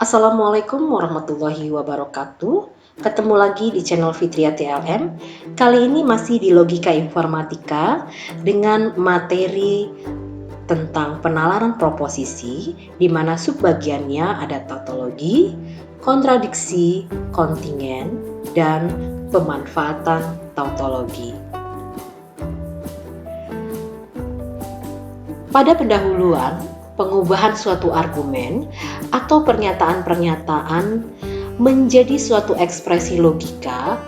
Assalamualaikum warahmatullahi wabarakatuh. Ketemu lagi di channel Fitria TLM. Kali ini masih di Logika Informatika dengan materi tentang penalaran proposisi, di mana subbagiannya ada tautologi, kontradiksi, kontingen, dan pemanfaatan tautologi. Pada pendahuluan, pengubahan suatu argumen atau pernyataan-pernyataan menjadi suatu ekspresi logika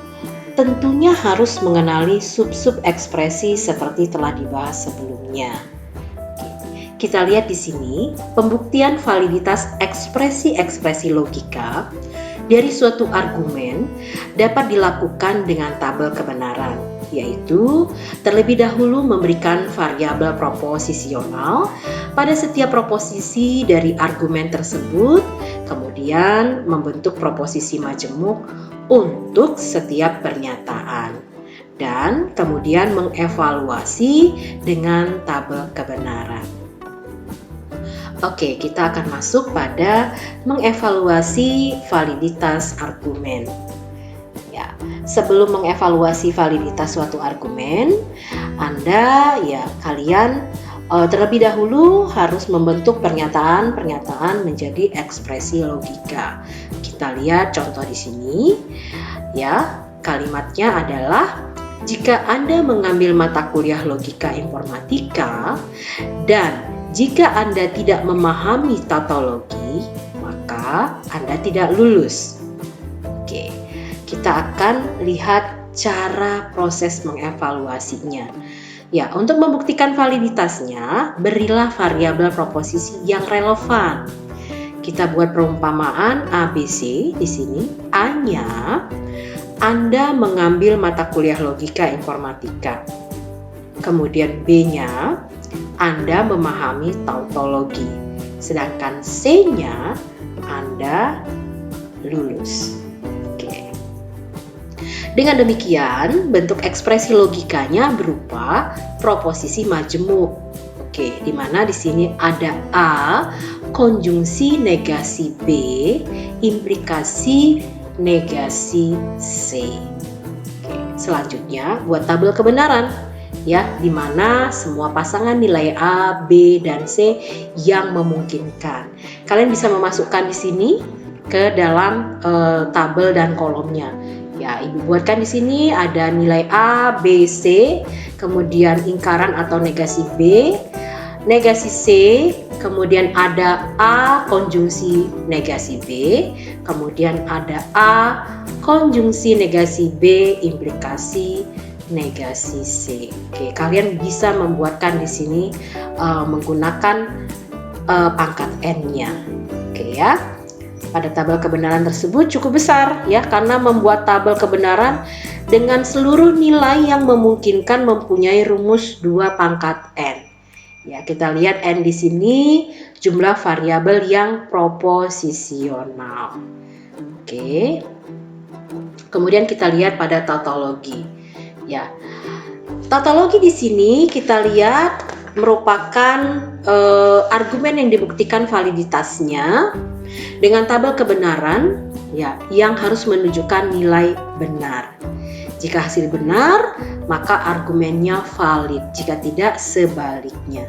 tentunya harus mengenali sub-sub ekspresi seperti telah dibahas sebelumnya. Kita lihat di sini, pembuktian validitas ekspresi-ekspresi logika dari suatu argumen dapat dilakukan dengan tabel kebenaran, yaitu terlebih dahulu memberikan variabel proposisional pada setiap proposisi dari argumen tersebut, kemudian membentuk proposisi majemuk untuk setiap pernyataan, dan kemudian mengevaluasi dengan tabel kebenaran. Oke, kita akan masuk pada mengevaluasi validitas argumen. Ya, sebelum mengevaluasi validitas suatu argumen, kalian terlebih dahulu harus membentuk pernyataan-pernyataan menjadi ekspresi logika. Kita lihat contoh di sini. Ya, kalimatnya adalah jika Anda mengambil mata kuliah logika informatika dan jika Anda tidak memahami tautologi, maka Anda tidak lulus. Oke, kita akan lihat cara proses mengevaluasinya. Ya, untuk membuktikan validitasnya, berilah variabel proposisi yang relevan. Kita buat perumpamaan ABC di sini. A-nya, Anda mengambil mata kuliah logika informatika. Kemudian B-nya, Anda memahami tautologi. Sedangkan C-nya, Anda lulus. Oke. Dengan demikian, bentuk ekspresi logikanya berupa proposisi majemuk. Oke, di mana di sini ada A, konjungsi negasi B, implikasi negasi C. Oke, selanjutnya buat tabel kebenaran. Ya, di mana semua pasangan nilai A, B, dan C yang memungkinkan. Kalian bisa memasukkan di sini ke dalam tabel dan kolomnya. Ya, Ibu buatkan di sini ada nilai A, B, C, kemudian ingkaran atau negasi B, negasi C, kemudian ada A konjungsi negasi B, kemudian ada A konjungsi negasi B implikasi negasi C. Oke, kalian bisa membuatkan di sini menggunakan pangkat N-nya. Oke ya. Pada tabel kebenaran tersebut cukup besar ya, karena membuat tabel kebenaran dengan seluruh nilai yang memungkinkan mempunyai rumus 2 pangkat N. Ya, kita lihat N di sini jumlah variabel yang proposisional. Oke. Kemudian kita lihat pada tautologi. Ya, tautologi di sini kita lihat merupakan argumen yang dibuktikan validitasnya dengan tabel kebenaran, ya, yang harus menunjukkan nilai benar. Jika hasil benar, maka argumennya valid. Jika tidak, sebaliknya.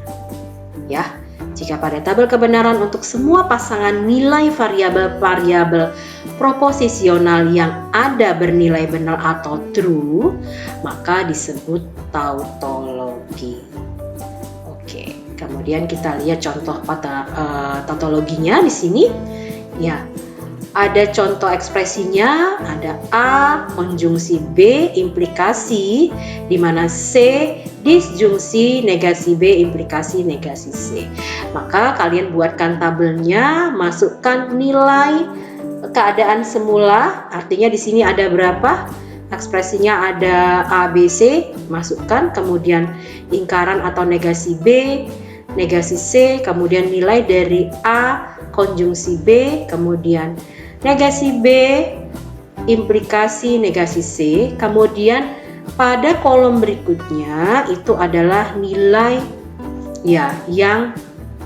Ya, jika pada tabel kebenaran untuk semua pasangan nilai variabel-variabel proposisional yang ada bernilai benar atau true, maka disebut tautologi. Oke, kemudian kita lihat contoh pada tautologinya di sini. Ya, ada contoh ekspresinya, ada A konjungsi B implikasi, di mana C disjungsi negasi B implikasi negasi C. Maka kalian buatkan tabelnya, masukkan nilai keadaan semula, artinya di sini ada berapa? Ekspresinya ada A, B, C, masukkan, kemudian ingkaran atau negasi B, negasi C, kemudian nilai dari A konjungsi B, kemudian negasi B, implikasi negasi C, kemudian pada kolom berikutnya itu adalah nilai ya yang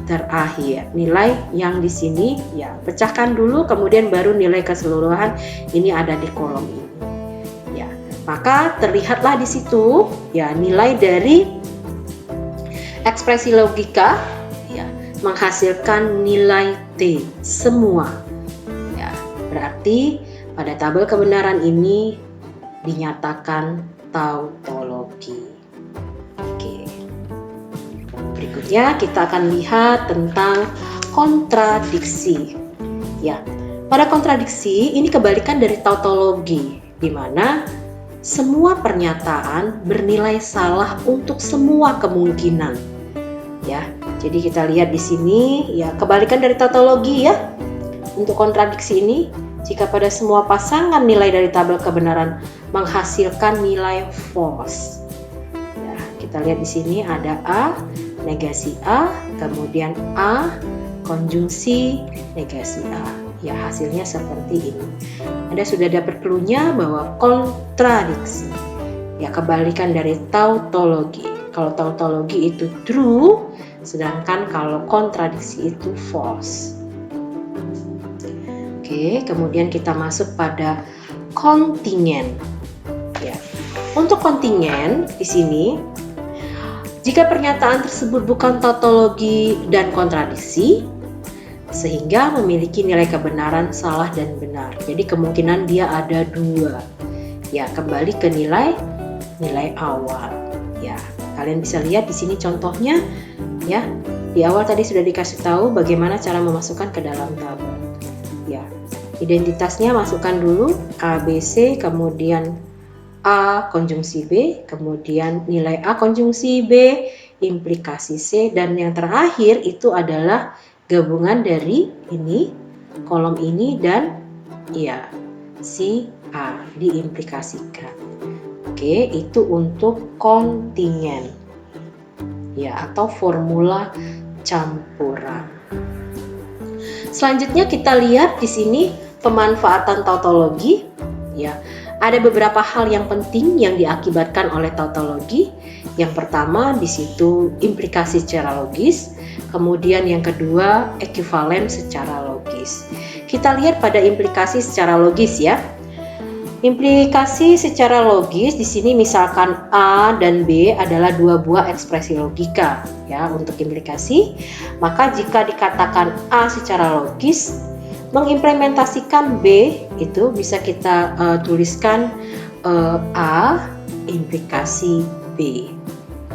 terakhir. Nilai yang di sini ya pecahkan dulu, kemudian baru nilai keseluruhan ini ada di kolom ini. Ya, maka terlihatlah di situ ya nilai dari ekspresi logika ya menghasilkan nilai T semua. Ya, berarti pada tabel kebenaran ini dinyatakan tautologi. Oke. Berikutnya kita akan lihat tentang kontradiksi. Ya, pada kontradiksi ini kebalikan dari tautologi, di mana semua pernyataan bernilai salah untuk semua kemungkinan. Ya, jadi kita lihat di sini ya kebalikan dari tautologi ya. Untuk kontradiksi ini, jika pada semua pasangan nilai dari tabel kebenaran menghasilkan nilai false. Ya, kita lihat di sini ada A, negasi A, kemudian A, konjungsi negasi A. Ya, hasilnya seperti ini. Anda sudah dapat clue-nya bahwa kontradiksi ya kebalikan dari tautologi. Kalau tautologi itu true, sedangkan kalau kontradiksi itu false. Oke, kemudian kita masuk pada kontingen. Ya. Untuk kontingen di sini, jika pernyataan tersebut bukan tautologi dan kontradiksi, sehingga memiliki nilai kebenaran salah dan benar. Jadi kemungkinan dia ada dua. Ya, kembali ke nilai awal. Ya, kalian bisa lihat di sini contohnya. Ya, di awal tadi sudah dikasih tahu bagaimana cara memasukkan ke dalam tabel. Ya, identitasnya masukkan dulu A, B, C, kemudian A konjungsi B, kemudian nilai A konjungsi B, implikasi C, dan yang terakhir itu adalah gabungan dari ini, kolom ini, dan ya si A diimplikasikan. Oke, itu untuk kontingen ya, atau formula campuran. Selanjutnya kita lihat di sini pemanfaatan tautologi ya. Ada beberapa hal yang penting yang diakibatkan oleh tautologi. Yang pertama di situ implikasi secara logis, kemudian yang kedua ekuivalen secara logis. Kita lihat pada implikasi secara logis ya. Implikasi secara logis di sini misalkan A dan B adalah dua buah ekspresi logika ya untuk implikasi. Maka jika dikatakan A secara logis mengimplementasikan B itu bisa kita tuliskan A implikasi B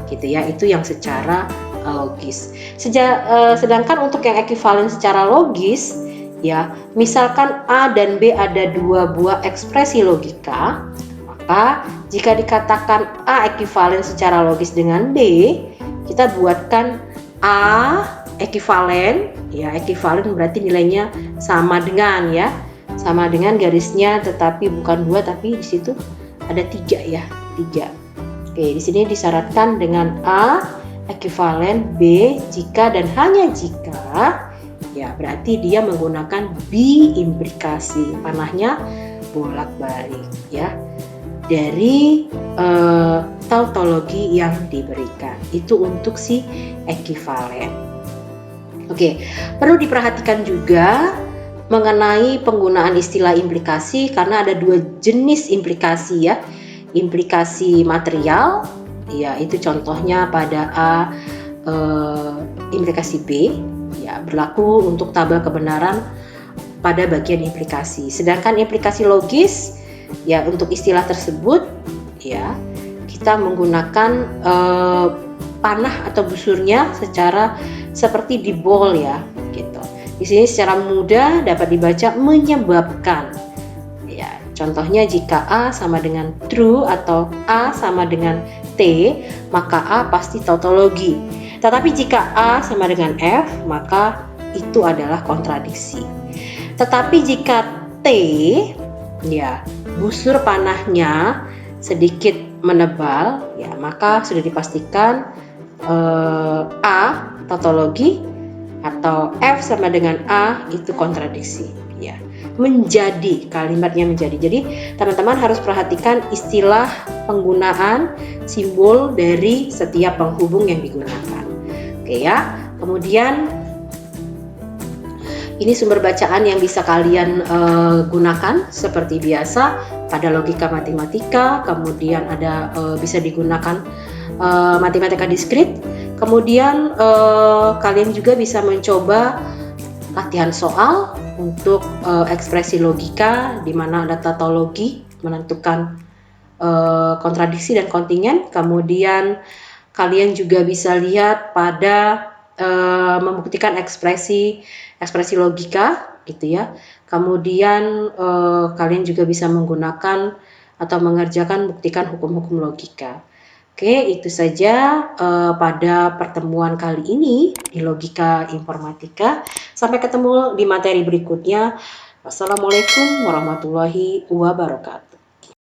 gitu ya, itu yang secara logis. Sedangkan untuk yang ekuivalen secara logis ya, misalkan A dan B ada dua buah ekspresi logika, maka jika dikatakan A ekuivalen secara logis dengan B, kita buatkan A ekuivalen ya, ekuivalen berarti nilainya sama dengan ya, sama dengan garisnya tetapi bukan 2 tapi di situ ada 3 ya, 3. Oke, di sini disyaratkan dengan A ekuivalen B jika dan hanya jika ya, berarti dia menggunakan biimplikasi, panahnya bolak-balik ya dari tautologi yang diberikan. Itu untuk si ekuivalen. Oke, perlu diperhatikan juga mengenai penggunaan istilah implikasi karena ada dua jenis implikasi ya. Implikasi material, ya itu contohnya pada A, implikasi B, ya berlaku untuk tabel kebenaran pada bagian implikasi. Sedangkan implikasi logis, ya untuk istilah tersebut, ya kita menggunakan panah atau busurnya secara seperti di bol ya, gitu. Di sini secara mudah dapat dibaca menyebabkan. Ya, contohnya jika A sama dengan true atau A sama dengan T, maka A pasti tautologi. Tetapi jika A sama dengan F, maka itu adalah kontradiksi. Tetapi jika T, ya busur panahnya sedikit menebal, ya maka sudah dipastikan A tautologi atau F sama dengan A itu kontradiksi ya. Menjadi, kalimatnya menjadi. Jadi teman-teman harus perhatikan istilah penggunaan simbol dari setiap penghubung yang digunakan. Oke ya. Kemudian Ini sumber bacaan yang bisa kalian gunakan seperti biasa pada logika matematika, kemudian ada bisa digunakan matematika diskrit. Kemudian kalian juga bisa mencoba latihan soal untuk ekspresi logika, di mana ada tautologi menentukan kontradiksi dan kontingen. Kemudian kalian juga bisa lihat pada membuktikan ekspresi logika gitu ya. Kemudian kalian juga bisa menggunakan atau mengerjakan buktikan hukum-hukum logika. Oke, itu saja pada pertemuan kali ini di Logika Informatika. Sampai ketemu di materi berikutnya. Wassalamualaikum warahmatullahi wabarakatuh.